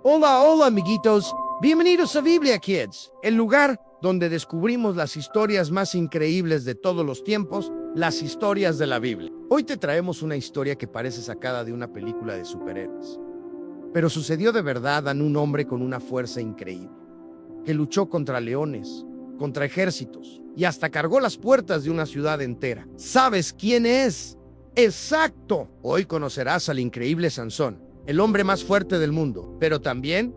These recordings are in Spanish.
Hola, hola, amiguitos. Bienvenidos a Biblia Kids, el lugar donde descubrimos las historias más increíbles de todos los tiempos, las historias de la Biblia. Hoy te traemos una historia que parece sacada de una película de superhéroes. Pero sucedió de verdad a un hombre con una fuerza increíble, que luchó contra leones, contra ejércitos, y hasta cargó las puertas de una ciudad entera. ¿Sabes quién es? ¡Exacto! Hoy conocerás al increíble Sansón, el hombre más fuerte del mundo, pero también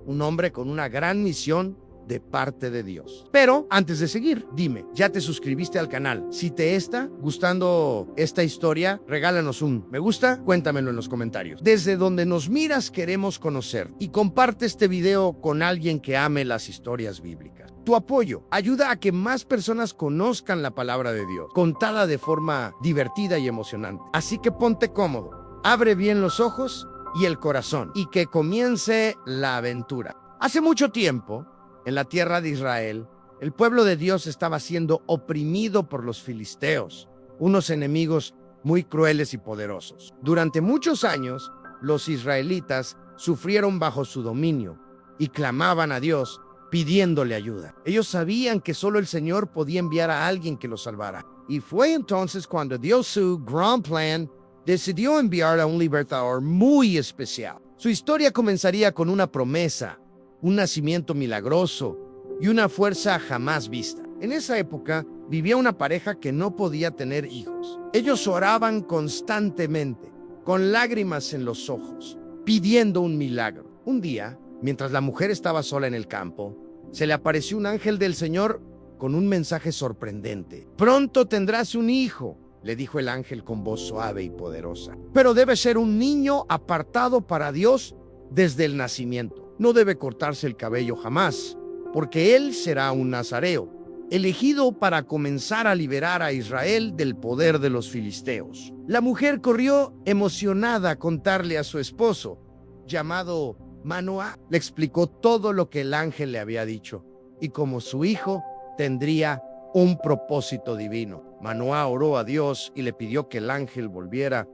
un hombre con una gran misión de parte de Dios. Pero antes de seguir, dime, ¿ya te suscribiste al canal? Si te está gustando esta historia, regálanos un me gusta, cuéntamelo en los comentarios. Desde donde nos miras queremos conocer y comparte este video con alguien que ame las historias bíblicas. Tu apoyo ayuda a que más personas conozcan la palabra de Dios, contada de forma divertida y emocionante. Así que ponte cómodo, abre bien los ojos y el corazón, y que comience la aventura. Hace mucho tiempo, en la tierra de Israel, el pueblo de Dios estaba siendo oprimido por los filisteos, unos enemigos muy crueles y poderosos. Durante muchos años, los israelitas sufrieron bajo su dominio y clamaban a Dios pidiéndole ayuda. Ellos sabían que solo el Señor podía enviar a alguien que los salvara. Y fue entonces cuando Dios, su gran plan, decidió enviar a un libertador muy especial. Su historia comenzaría con una promesa, un nacimiento milagroso y una fuerza jamás vista. En esa época vivía una pareja que no podía tener hijos. Ellos oraban constantemente, con lágrimas en los ojos, pidiendo un milagro. Un día, mientras la mujer estaba sola en el campo, se le apareció un ángel del Señor con un mensaje sorprendente. «Pronto tendrás un hijo», le dijo el ángel con voz suave y poderosa. «Pero debe ser un niño apartado para Dios desde el nacimiento. No debe cortarse el cabello jamás, porque él será un nazareo, elegido para comenzar a liberar a Israel del poder de los filisteos». La mujer corrió emocionada a contarle a su esposo, llamado Manoah. Le explicó todo lo que el ángel le había dicho, y como su hijo tendría un propósito divino. Manoah oró a Dios y le pidió que el ángel volviera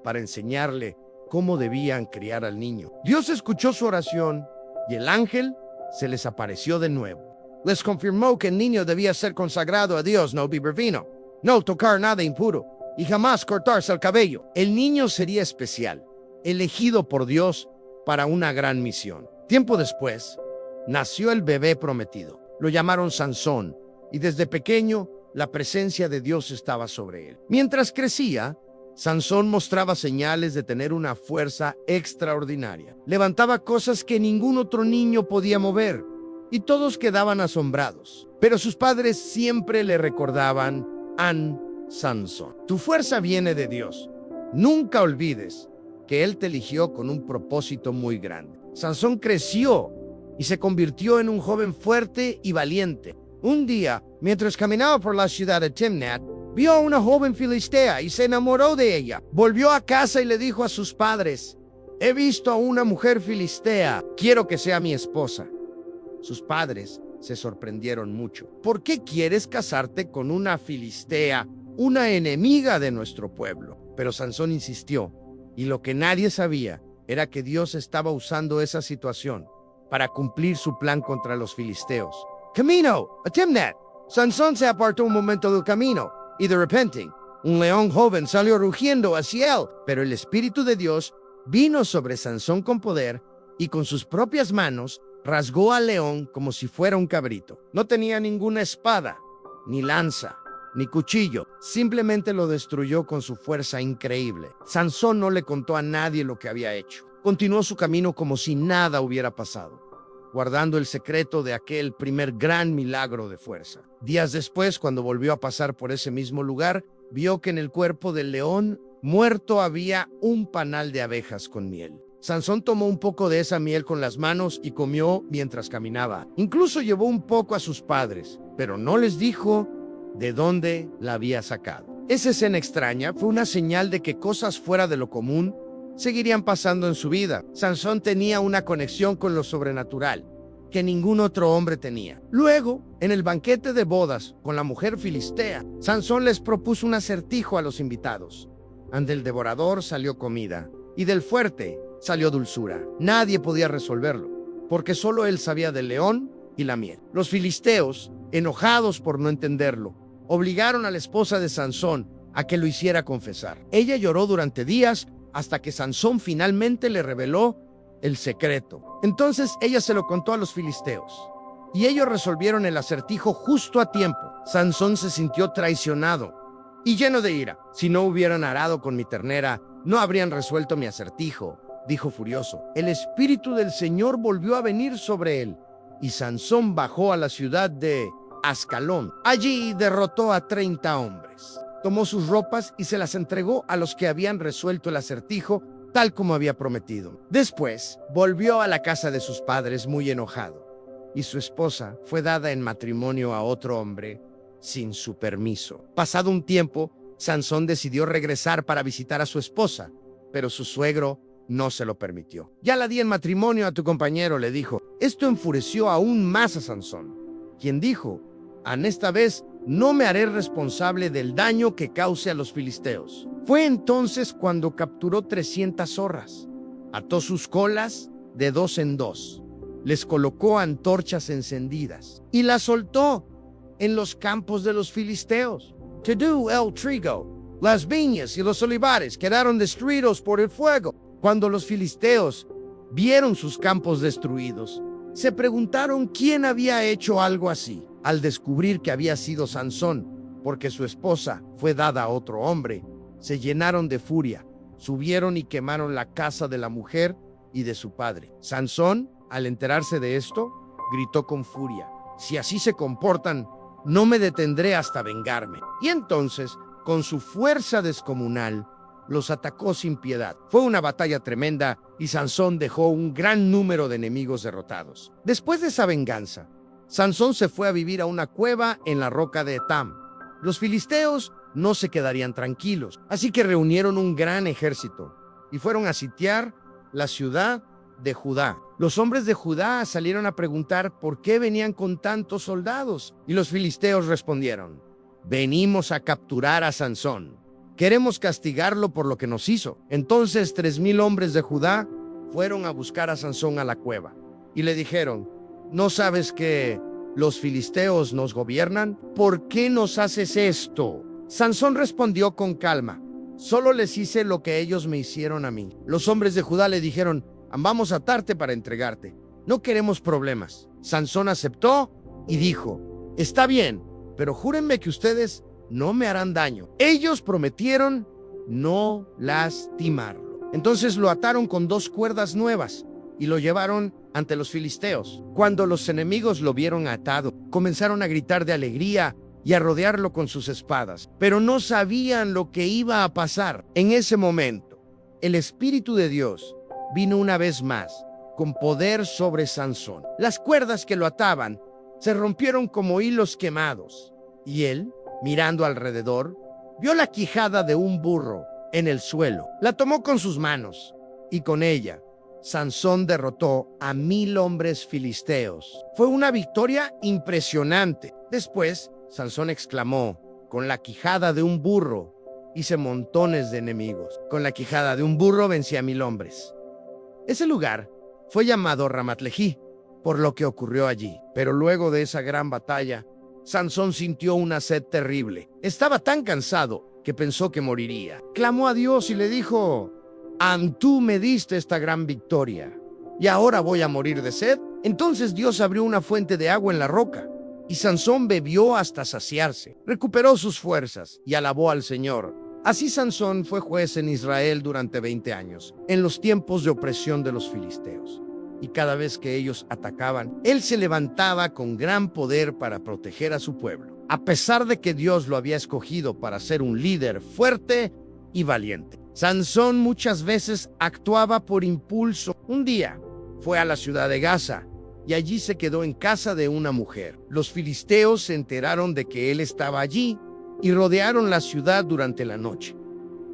para enseñarle cómo debían criar al niño. Dios escuchó su oración y el ángel se les apareció de nuevo. Les confirmó que el niño debía ser consagrado a Dios, no beber vino, no tocar nada impuro y jamás cortarse el cabello. El niño sería especial, elegido por Dios para una gran misión. Tiempo después, nació el bebé prometido. Lo llamaron Sansón, y desde pequeño la presencia de Dios estaba sobre él. Mientras crecía, Sansón mostraba señales de tener una fuerza extraordinaria. Levantaba cosas que ningún otro niño podía mover, y todos quedaban asombrados. Pero sus padres siempre le recordaban: Sansón, tu fuerza viene de Dios. Nunca olvides que Él te eligió con un propósito muy grande. Sansón creció y se convirtió en un joven fuerte y valiente. Un día, mientras caminaba por la ciudad de Timnat, vio a una joven filistea y se enamoró de ella. Volvió a casa y le dijo a sus padres: «He visto a una mujer filistea, quiero que sea mi esposa». Sus padres se sorprendieron mucho. «¿Por qué quieres casarte con una filistea, una enemiga de nuestro pueblo?» Pero Sansón insistió, y lo que nadie sabía era que Dios estaba usando esa situación para cumplir su plan contra los filisteos. Camino a Timnat. Sansón se apartó un momento del camino, y de repente, un león joven salió rugiendo hacia él. Pero el Espíritu de Dios vino sobre Sansón con poder, y con sus propias manos rasgó al león como si fuera un cabrito. No tenía ninguna espada, ni lanza, ni cuchillo. Simplemente lo destruyó con su fuerza increíble. Sansón no le contó a nadie lo que había hecho. Continuó su camino como si nada hubiera pasado, guardando el secreto de aquel primer gran milagro de fuerza. Días después, cuando volvió a pasar por ese mismo lugar, vio que en el cuerpo del león muerto había un panal de abejas con miel. Sansón tomó un poco de esa miel con las manos y comió mientras caminaba. Incluso llevó un poco a sus padres, pero no les dijo de dónde la había sacado. Esa escena extraña fue una señal de que cosas fuera de lo común seguirían pasando en su vida. Sansón tenía una conexión con lo sobrenatural que ningún otro hombre tenía. Luego, en el banquete de bodas con la mujer filistea, Sansón les propuso un acertijo a los invitados. Ante el devorador salió comida, y del fuerte salió dulzura. Nadie podía resolverlo, porque solo él sabía del león y la miel. Los filisteos, enojados por no entenderlo, obligaron a la esposa de Sansón a que lo hiciera confesar. Ella lloró durante días hasta que Sansón finalmente le reveló el secreto. Entonces ella se lo contó a los filisteos y ellos resolvieron el acertijo justo a tiempo. Sansón se sintió traicionado y lleno de ira. Si no hubieran arado con mi ternera, no habrían resuelto mi acertijo, dijo furioso. El espíritu del Señor volvió a venir sobre él y Sansón bajó a la ciudad de Ascalón. Allí derrotó a 30 hombres. Tomó sus ropas y se las entregó a los que habían resuelto el acertijo, tal como había prometido. Después volvió a la casa de sus padres muy enojado, y su esposa fue dada en matrimonio a otro hombre sin su permiso. Pasado un tiempo, Sansón decidió regresar para visitar a su esposa, pero su suegro no se lo permitió. Ya la di en matrimonio a tu compañero, le dijo. Esto enfureció aún más a Sansón, quien dijo: en esta vez no me haré responsable del daño que cause a los filisteos. Fue entonces cuando capturó 300 zorras, ató sus colas de 2 en 2, les colocó antorchas encendidas y las soltó en los campos de los filisteos. Todo el trigo, las viñas y los olivares quedaron destruidos por el fuego. Cuando los filisteos vieron sus campos destruidos, se preguntaron quién había hecho algo así. Al descubrir que había sido Sansón, porque su esposa fue dada a otro hombre, se llenaron de furia, subieron y quemaron la casa de la mujer y de su padre. Sansón, al enterarse de esto, gritó con furia: si así se comportan, no me detendré hasta vengarme. Y entonces, con su fuerza descomunal, los atacó sin piedad. Fue una batalla tremenda y Sansón dejó un gran número de enemigos derrotados. Después de esa venganza, Sansón se fue a vivir a una cueva en la roca de Etam. Los filisteos no se quedarían tranquilos, así que reunieron un gran ejército y fueron a sitiar la ciudad de Judá. Los hombres de Judá salieron a preguntar por qué venían con tantos soldados, y los filisteos respondieron: venimos a capturar a Sansón. Queremos castigarlo por lo que nos hizo. Entonces 3,000 hombres de Judá fueron a buscar a Sansón a la cueva y le dijeron: ¿no sabes que los filisteos nos gobiernan? ¿Por qué nos haces esto? Sansón respondió con calma: solo les hice lo que ellos me hicieron a mí. Los hombres de Judá le dijeron: vamos a atarte para entregarte. No queremos problemas. Sansón aceptó y dijo: está bien, pero júrenme que ustedes no me harán daño. Ellos prometieron no lastimarlo. Entonces lo ataron con 2 cuerdas nuevas y lo llevaron ante los filisteos. Cuando los enemigos lo vieron atado, comenzaron a gritar de alegría y a rodearlo con sus espadas, pero no sabían lo que iba a pasar. En ese momento, el Espíritu de Dios vino una vez más con poder sobre Sansón. Las cuerdas que lo ataban se rompieron como hilos quemados, y él, mirando alrededor, vio la quijada de un burro en el suelo. La tomó con sus manos, y con ella Sansón derrotó a 1,000 hombres filisteos. Fue una victoria impresionante. Después, Sansón exclamó: con la quijada de un burro hice montones de enemigos. Con la quijada de un burro vencí a 1,000 hombres. Ese lugar fue llamado Ramat-Lehi por lo que ocurrió allí. Pero luego de esa gran batalla, Sansón sintió una sed terrible. Estaba tan cansado que pensó que moriría. Clamó a Dios y le dijo: tú me diste esta gran victoria, ¿y ahora voy a morir de sed? Entonces Dios abrió una fuente de agua en la roca, y Sansón bebió hasta saciarse. Recuperó sus fuerzas y alabó al Señor. Así Sansón fue juez en Israel durante 20 años, en los tiempos de opresión de los filisteos. Y cada vez que ellos atacaban, él se levantaba con gran poder para proteger a su pueblo, a pesar de que Dios lo había escogido para ser un líder fuerte y valiente. Sansón muchas veces actuaba por impulso. Un día fue a la ciudad de Gaza y allí se quedó en casa de una mujer. Los filisteos se enteraron de que él estaba allí y rodearon la ciudad durante la noche,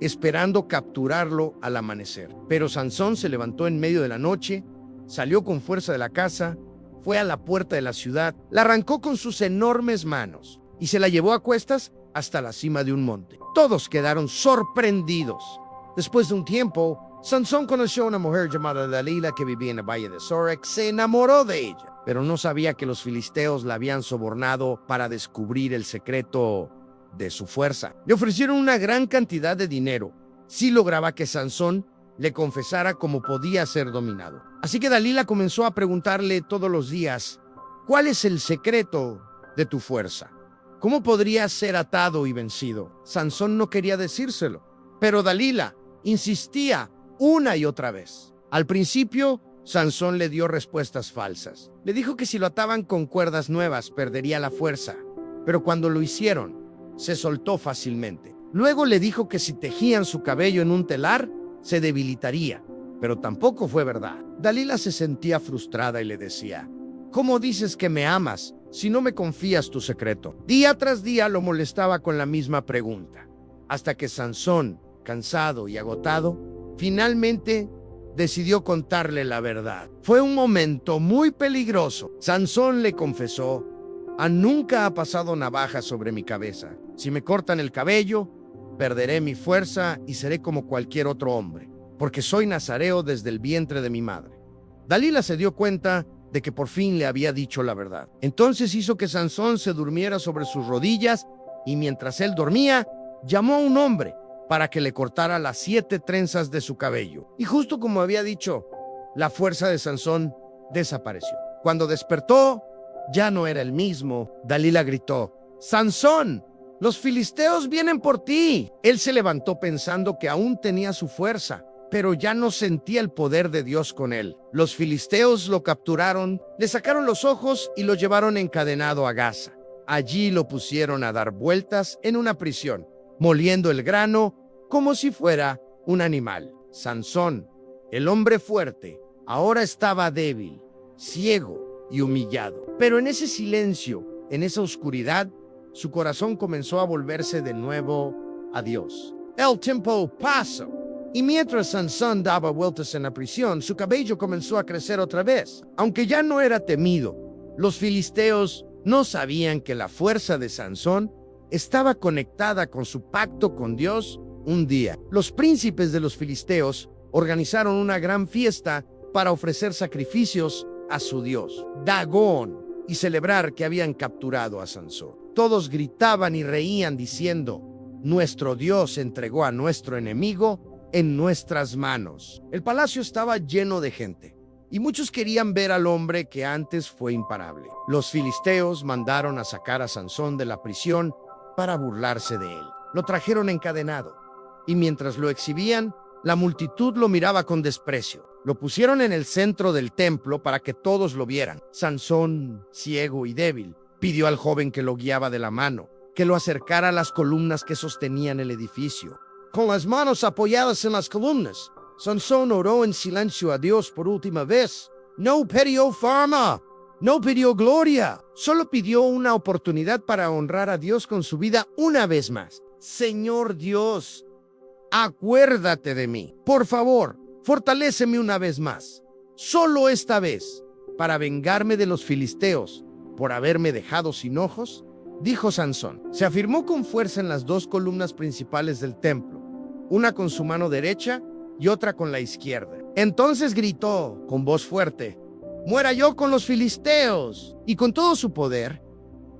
esperando capturarlo al amanecer. Pero Sansón se levantó en medio de la noche, salió con fuerza de la casa, fue a la puerta de la ciudad, la arrancó con sus enormes manos y se la llevó a cuestas hasta la cima de un monte. Todos quedaron sorprendidos. Después de un tiempo, Sansón conoció a una mujer llamada Dalila que vivía en el valle de Sorek. Se enamoró de ella, pero no sabía que los filisteos la habían sobornado para descubrir el secreto de su fuerza. Le ofrecieron una gran cantidad de dinero si lograba que Sansón le confesara cómo podía ser dominado. Así que Dalila comenzó a preguntarle todos los días: ¿cuál es el secreto de tu fuerza? ¿Cómo podrías ser atado y vencido? Sansón no quería decírselo, pero Dalila insistía una y otra vez. Al principio, Sansón le dio respuestas falsas. Le dijo que si lo ataban con cuerdas nuevas perdería la fuerza, pero cuando lo hicieron, se soltó fácilmente. Luego le dijo que si tejían su cabello en un telar, se debilitaría, pero tampoco fue verdad. Dalila se sentía frustrada y le decía: ¿cómo dices que me amas si no me confías tu secreto? Día tras día lo molestaba con la misma pregunta, hasta que Sansón, cansado y agotado, finalmente decidió contarle la verdad. Fue un momento muy peligroso. Sansón le confesó: nunca ha pasado navaja sobre mi cabeza. Si me cortan el cabello, perderé mi fuerza y seré como cualquier otro hombre, porque soy nazareo desde el vientre de mi madre. Dalila se dio cuenta de que por fin le había dicho la verdad. Entonces hizo que Sansón se durmiera sobre sus rodillas y mientras él dormía, llamó a un hombre para que le cortara las 7 trenzas de su cabello. Y justo como había dicho, la fuerza de Sansón desapareció. Cuando despertó, ya no era el mismo. Dalila gritó: ¡Sansón! ¡Los filisteos vienen por ti! Él se levantó pensando que aún tenía su fuerza, pero ya no sentía el poder de Dios con él. Los filisteos lo capturaron, le sacaron los ojos y lo llevaron encadenado a Gaza. Allí lo pusieron a dar vueltas en una prisión, moliendo el grano como si fuera un animal. Sansón, el hombre fuerte, ahora estaba débil, ciego y humillado. Pero en ese silencio, en esa oscuridad, su corazón comenzó a volverse de nuevo a Dios. El tiempo pasó, y mientras Sansón daba vueltas en la prisión, su cabello comenzó a crecer otra vez. Aunque ya no era temido, los filisteos no sabían que la fuerza de Sansón estaba conectada con su pacto con Dios. Un día, los príncipes de los filisteos organizaron una gran fiesta para ofrecer sacrificios a su dios, Dagón, y celebrar que habían capturado a Sansón. Todos gritaban y reían diciendo: nuestro Dios entregó a nuestro enemigo en nuestras manos. El palacio estaba lleno de gente, y muchos querían ver al hombre que antes fue imparable. Los filisteos mandaron a sacar a Sansón de la prisión para burlarse de él. Lo trajeron encadenado, y mientras lo exhibían, la multitud lo miraba con desprecio. Lo pusieron en el centro del templo para que todos lo vieran. Sansón, ciego y débil, pidió al joven que lo guiaba de la mano que lo acercara a las columnas que sostenían el edificio. Con las manos apoyadas en las columnas, Sansón oró en silencio a Dios por última vez. No pidió fama, no pidió gloria, solo pidió una oportunidad para honrar a Dios con su vida una vez más. Señor Dios, acuérdate de mí. Por favor, fortaléceme una vez más, solo esta vez, para vengarme de los filisteos por haberme dejado sin ojos, dijo Sansón. Se afirmó con fuerza en las 2 columnas principales del templo, una con su mano derecha y otra con la izquierda. Entonces gritó con voz fuerte: ¡muera yo con los filisteos! Y con todo su poder,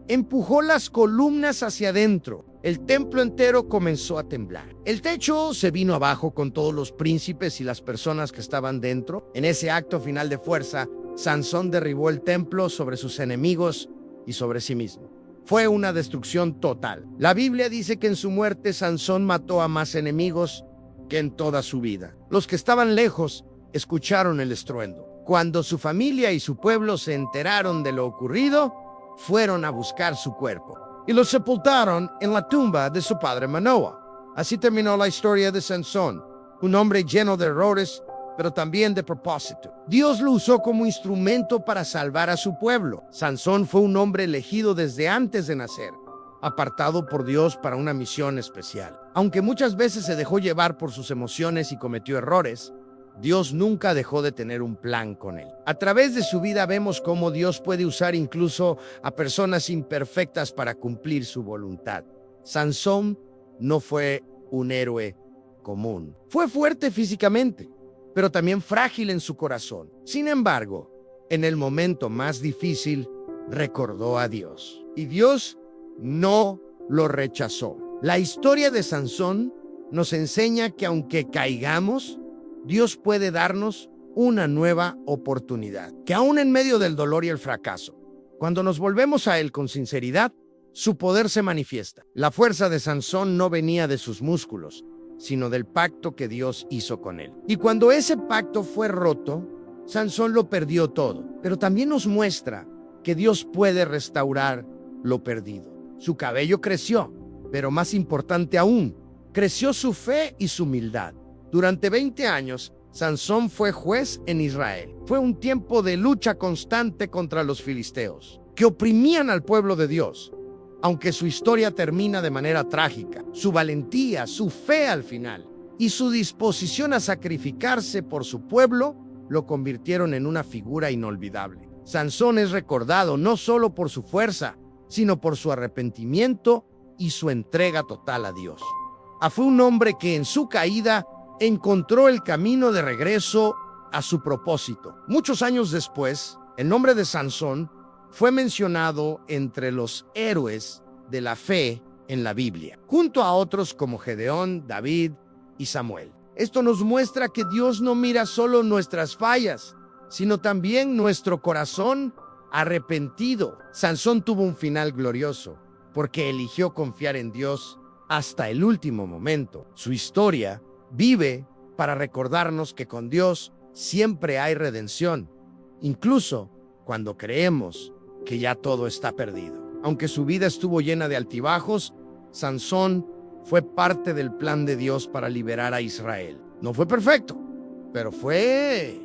empujó las columnas hacia adentro. El templo entero comenzó a temblar. El techo se vino abajo con todos los príncipes y las personas que estaban dentro. En ese acto final de fuerza, Sansón derribó el templo sobre sus enemigos y sobre sí mismo. Fue una destrucción total. La Biblia dice que en su muerte Sansón mató a más enemigos que en toda su vida. Los que estaban lejos escucharon el estruendo. Cuando su familia y su pueblo se enteraron de lo ocurrido, fueron a buscar su cuerpo y lo sepultaron en la tumba de su padre Manoah. Así terminó la historia de Sansón, un hombre lleno de errores, pero también de propósito. Dios lo usó como instrumento para salvar a su pueblo. Sansón fue un hombre elegido desde antes de nacer, apartado por Dios para una misión especial. Aunque muchas veces se dejó llevar por sus emociones y cometió errores, Dios nunca dejó de tener un plan con él. A través de su vida vemos cómo Dios puede usar incluso a personas imperfectas para cumplir su voluntad. Sansón no fue un héroe común. Fue fuerte físicamente, pero también frágil en su corazón. Sin embargo, en el momento más difícil, recordó a Dios. Y Dios no lo rechazó. La historia de Sansón nos enseña que aunque caigamos, Dios puede darnos una nueva oportunidad. Que aún en medio del dolor y el fracaso, cuando nos volvemos a Él con sinceridad, su poder se manifiesta. La fuerza de Sansón no venía de sus músculos, sino del pacto que Dios hizo con él. Y cuando ese pacto fue roto, Sansón lo perdió todo. Pero también nos muestra que Dios puede restaurar lo perdido. Su cabello creció, pero más importante aún, creció su fe y su humildad. Durante 20 años, Sansón fue juez en Israel. Fue un tiempo de lucha constante contra los filisteos, que oprimían al pueblo de Dios. Aunque su historia termina de manera trágica, su valentía, su fe al final y su disposición a sacrificarse por su pueblo lo convirtieron en una figura inolvidable. Sansón es recordado no solo por su fuerza, sino por su arrepentimiento y su entrega total a Dios. Fue un hombre que en su caída encontró el camino de regreso a su propósito. Muchos años después, el nombre de Sansón fue mencionado entre los héroes de la fe en la Biblia, junto a otros como Gedeón, David y Samuel. Esto nos muestra que Dios no mira solo nuestras fallas, sino también nuestro corazón arrepentido. Sansón tuvo un final glorioso, porque eligió confiar en Dios hasta el último momento. Su historia vive para recordarnos que con Dios siempre hay redención, incluso cuando creemos que ya todo está perdido. Aunque su vida estuvo llena de altibajos, Sansón fue parte del plan de Dios para liberar a Israel. No fue perfecto, pero fue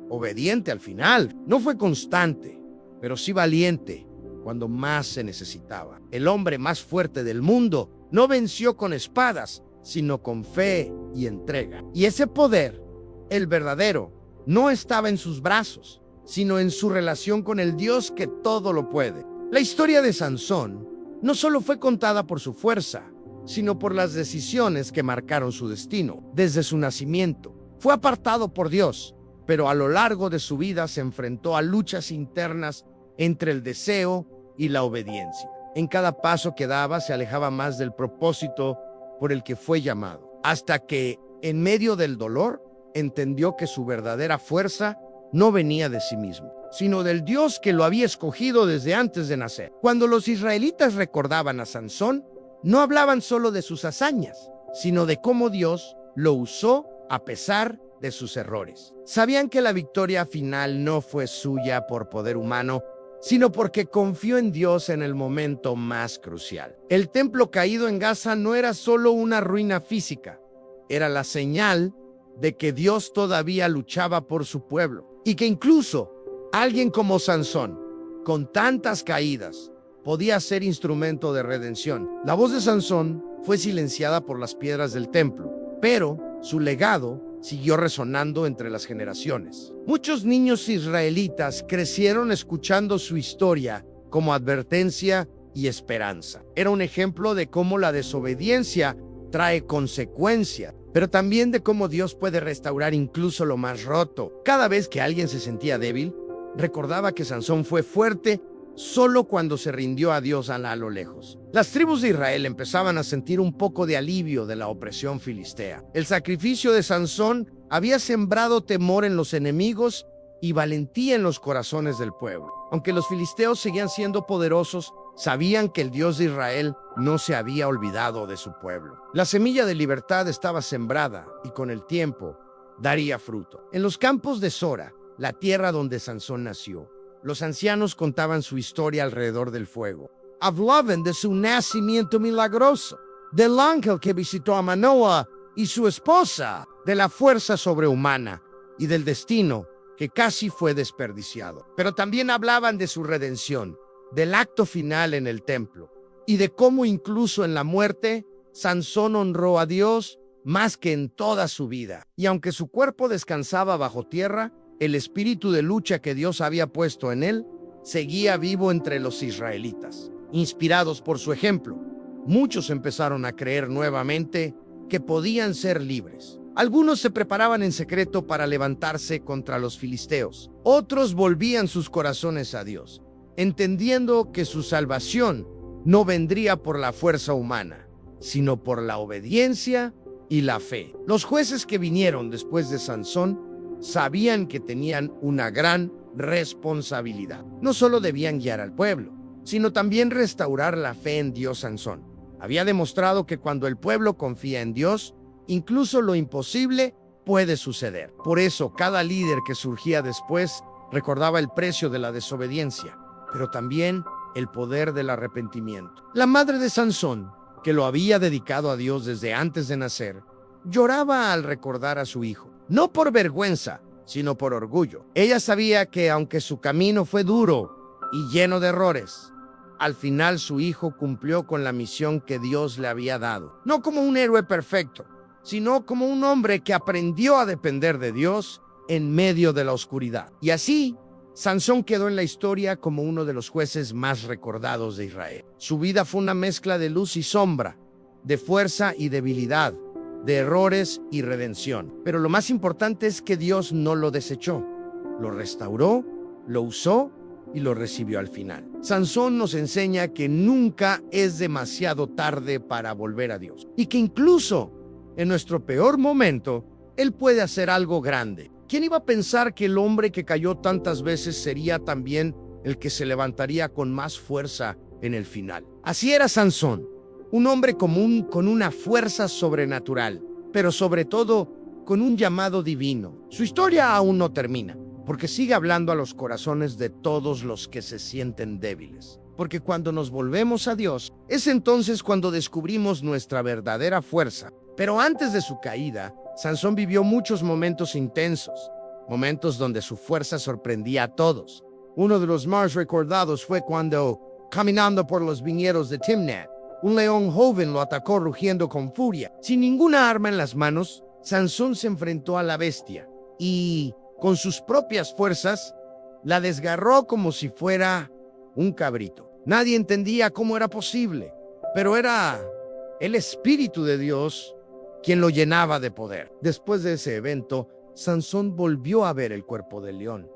obediente al final. No fue constante, pero sí valiente cuando más se necesitaba. El hombre más fuerte del mundo no venció con espadas, sino con fe y entrega. Y ese poder, el verdadero, no estaba en sus brazos, sino en su relación con el Dios que todo lo puede. La historia de Sansón no solo fue contada por su fuerza, sino por las decisiones que marcaron su destino. Desde su nacimiento, fue apartado por Dios, pero a lo largo de su vida se enfrentó a luchas internas entre el deseo y la obediencia. En cada paso que daba se alejaba más del propósito por el que fue llamado, hasta que, en medio del dolor, entendió que su verdadera fuerza no venía de sí mismo, sino del Dios que lo había escogido desde antes de nacer. Cuando los israelitas recordaban a Sansón, no hablaban solo de sus hazañas, sino de cómo Dios lo usó a pesar de sus errores. Sabían que la victoria final no fue suya por poder humano, sino porque confió en Dios en el momento más crucial. El templo caído en Gaza no era solo una ruina física, era la señal de que Dios todavía luchaba por su pueblo, y que incluso alguien como Sansón, con tantas caídas, podía ser instrumento de redención. La voz de Sansón fue silenciada por las piedras del templo, pero su legado siguió resonando entre las generaciones. Muchos niños israelitas crecieron escuchando su historia como advertencia y esperanza. Era un ejemplo de cómo la desobediencia trae consecuencias, pero también de cómo Dios puede restaurar incluso lo más roto. Cada vez que alguien se sentía débil, recordaba que Sansón fue fuerte solo cuando se rindió a Dios a lo lejos. Las tribus de Israel empezaban a sentir un poco de alivio de la opresión filistea. El sacrificio de Sansón había sembrado temor en los enemigos y valentía en los corazones del pueblo. Aunque los filisteos seguían siendo poderosos, sabían que el Dios de Israel no se había olvidado de su pueblo. La semilla de libertad estaba sembrada y con el tiempo daría fruto. En los campos de Sora, la tierra donde Sansón nació, los ancianos contaban su historia alrededor del fuego. Hablaban de su nacimiento milagroso, del ángel que visitó a Manoah y su esposa, de la fuerza sobrehumana y del destino que casi fue desperdiciado. Pero también hablaban de su redención, del acto final en el templo y de cómo incluso en la muerte, Sansón honró a Dios más que en toda su vida. Y aunque su cuerpo descansaba bajo tierra, el espíritu de lucha que Dios había puesto en él seguía vivo entre los israelitas. Inspirados por su ejemplo, muchos empezaron a creer nuevamente que podían ser libres. Algunos se preparaban en secreto para levantarse contra los filisteos. Otros volvían sus corazones a Dios, entendiendo que su salvación no vendría por la fuerza humana, sino por la obediencia y la fe. Los jueces que vinieron después de Sansón sabían que tenían una gran responsabilidad. No solo debían guiar al pueblo, sino también restaurar la fe en Dios. Sansón había demostrado que cuando el pueblo confía en Dios, incluso lo imposible puede suceder. Por eso, cada líder que surgía después recordaba el precio de la desobediencia, pero también el poder del arrepentimiento. La madre de Sansón, que lo había dedicado a Dios desde antes de nacer, lloraba al recordar a su hijo, no por vergüenza, sino por orgullo. Ella sabía que aunque su camino fue duro y lleno de errores, al final su hijo cumplió con la misión que Dios le había dado. No como un héroe perfecto, sino como un hombre que aprendió a depender de Dios en medio de la oscuridad. Y así, Sansón quedó en la historia como uno de los jueces más recordados de Israel. Su vida fue una mezcla de luz y sombra, de fuerza y debilidad, de errores y redención. Pero lo más importante es que Dios no lo desechó. Lo restauró, lo usó y lo recibió al final. Sansón nos enseña que nunca es demasiado tarde para volver a Dios. Y que incluso en nuestro peor momento, Él puede hacer algo grande. ¿Quién iba a pensar que el hombre que cayó tantas veces sería también el que se levantaría con más fuerza en el final? Así era Sansón, un hombre común con una fuerza sobrenatural, pero sobre todo con un llamado divino. Su historia aún no termina, porque sigue hablando a los corazones de todos los que se sienten débiles. Porque cuando nos volvemos a Dios, es entonces cuando descubrimos nuestra verdadera fuerza. Pero antes de su caída, Sansón vivió muchos momentos intensos, momentos donde su fuerza sorprendía a todos. Uno de los más recordados fue cuando, caminando por los viñedos de Timnat, un león joven lo atacó rugiendo con furia. Sin ninguna arma en las manos, Sansón se enfrentó a la bestia y, con sus propias fuerzas, la desgarró como si fuera un cabrito. Nadie entendía cómo era posible, pero era el Espíritu de Dios quien lo llenaba de poder. Después de ese evento, Sansón volvió a ver el cuerpo del león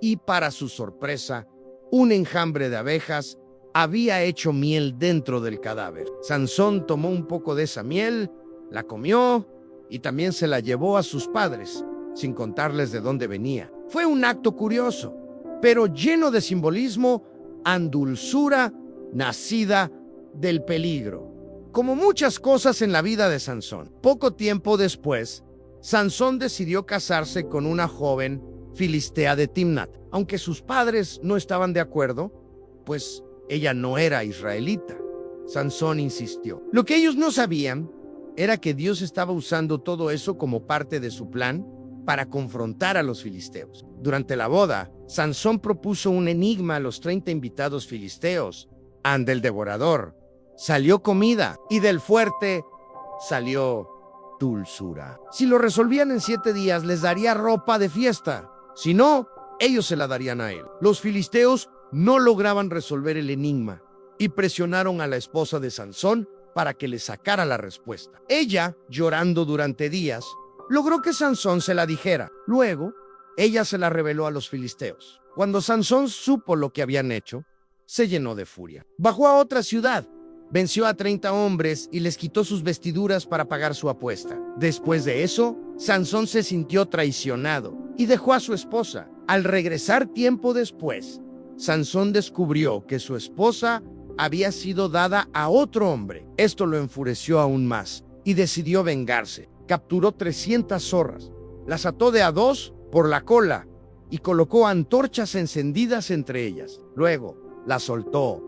y, para su sorpresa, un enjambre de abejas había hecho miel dentro del cadáver. Sansón tomó un poco de esa miel, la comió y también se la llevó a sus padres, sin contarles de dónde venía. Fue un acto curioso, pero lleno de simbolismo y dulzura nacida del peligro. Como muchas cosas en la vida de Sansón, poco tiempo después, Sansón decidió casarse con una joven filistea de Timnat. Aunque sus padres no estaban de acuerdo, pues ella no era israelita. Sansón insistió. Lo que ellos no sabían era que Dios estaba usando todo eso como parte de su plan para confrontar a los filisteos. Durante la boda, Sansón propuso un enigma a los 30 invitados filisteos. Ante el devorador salió comida y del fuerte salió dulzura. Si lo resolvían en 7 días, les daría ropa de fiesta. Si no, ellos se la darían a él. Los filisteos no lograban resolver el enigma y presionaron a la esposa de Sansón para que le sacara la respuesta. Ella, llorando durante días, logró que Sansón se la dijera. Luego, ella se la reveló a los filisteos. Cuando Sansón supo lo que habían hecho, se llenó de furia. Bajó a otra ciudad, venció a 30 hombres y les quitó sus vestiduras para pagar su apuesta. Después de eso, Sansón se sintió traicionado y dejó a su esposa. Al regresar tiempo después, Sansón descubrió que su esposa había sido dada a otro hombre. Esto lo enfureció aún más y decidió vengarse. Capturó 300 zorras, las ató de a 2 por la cola y colocó antorchas encendidas entre ellas. Luego, las soltó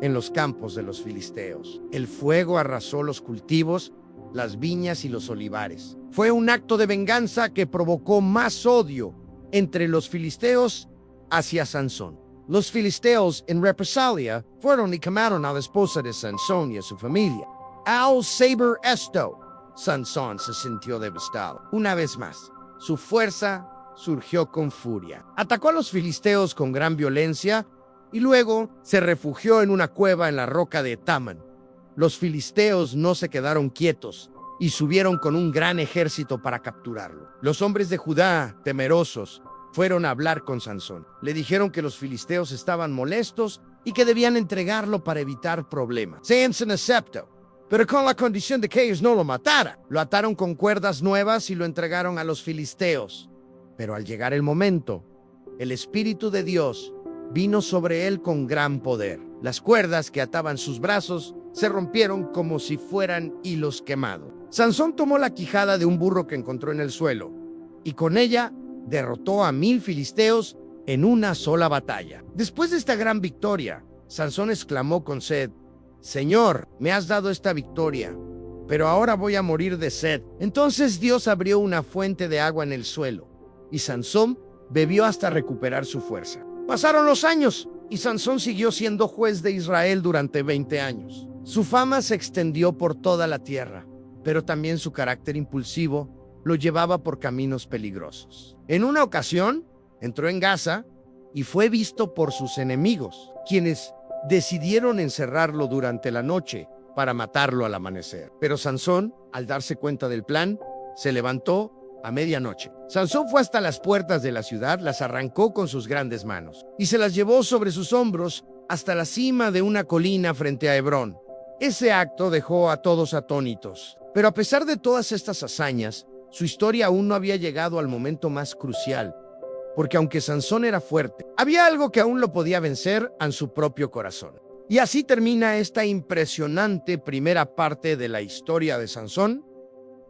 en los campos de los filisteos. El fuego arrasó los cultivos, las viñas y los olivares. Fue un acto de venganza que provocó más odio entre los filisteos hacia Sansón. Los filisteos, en represalia, fueron y quemaron a la esposa de Sansón y a su familia. Al saber esto, Sansón se sintió devastado. Una vez más, su fuerza surgió con furia. Atacó a los filisteos con gran violencia y luego se refugió en una cueva en la roca de Tamán. Los filisteos no se quedaron quietos y subieron con un gran ejército para capturarlo. Los hombres de Judá, temerosos, fueron a hablar con Sansón. Le dijeron que los filisteos estaban molestos y que debían entregarlo para evitar problemas. Sansón aceptó, pero con la condición de que ellos no lo mataran. Lo ataron con cuerdas nuevas y lo entregaron a los filisteos. Pero al llegar el momento, el Espíritu de Dios vino sobre él con gran poder. Las cuerdas que ataban sus brazos se rompieron como si fueran hilos quemados. Sansón tomó la quijada de un burro que encontró en el suelo y con ella derrotó a 1000 filisteos en una sola batalla. Después de esta gran victoria, Sansón exclamó con sed: Señor, me has dado esta victoria, pero ahora voy a morir de sed. Entonces Dios abrió una fuente de agua en el suelo y Sansón bebió hasta recuperar su fuerza. Pasaron los años y Sansón siguió siendo juez de Israel durante 20 años. Su fama se extendió por toda la tierra, pero también su carácter impulsivo lo llevaba por caminos peligrosos. En una ocasión, entró en Gaza y fue visto por sus enemigos, quienes decidieron encerrarlo durante la noche para matarlo al amanecer. Pero Sansón, al darse cuenta del plan, se levantó a medianoche. Sansón fue hasta las puertas de la ciudad, las arrancó con sus grandes manos y se las llevó sobre sus hombros hasta la cima de una colina frente a Hebrón. Ese acto dejó a todos atónitos, pero a pesar de todas estas hazañas, su historia aún no había llegado al momento más crucial, porque aunque Sansón era fuerte, había algo que aún lo podía vencer en su propio corazón. Y así termina esta impresionante primera parte de la historia de Sansón,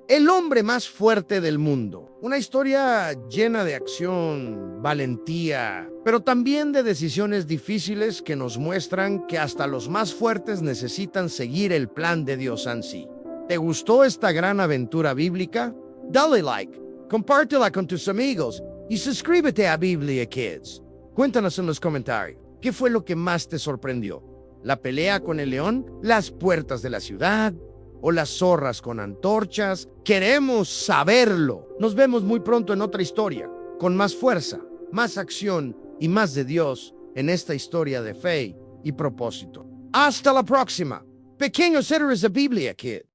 el hombre más fuerte del mundo. Una historia llena de acción, valentía, pero también de decisiones difíciles que nos muestran que hasta los más fuertes necesitan seguir el plan de Dios en sí. ¿Te gustó esta gran aventura bíblica? Dale like, compártela con tus amigos y suscríbete a Biblia Kids. Cuéntanos en los comentarios, ¿qué fue lo que más te sorprendió? ¿La pelea con el león? ¿Las puertas de la ciudad? ¿O las zorras con antorchas? Queremos saberlo. Nos vemos muy pronto en otra historia, con más fuerza, más acción y más de Dios en esta historia de fe y propósito. Hasta la próxima, pequeños héroes de Biblia Kids.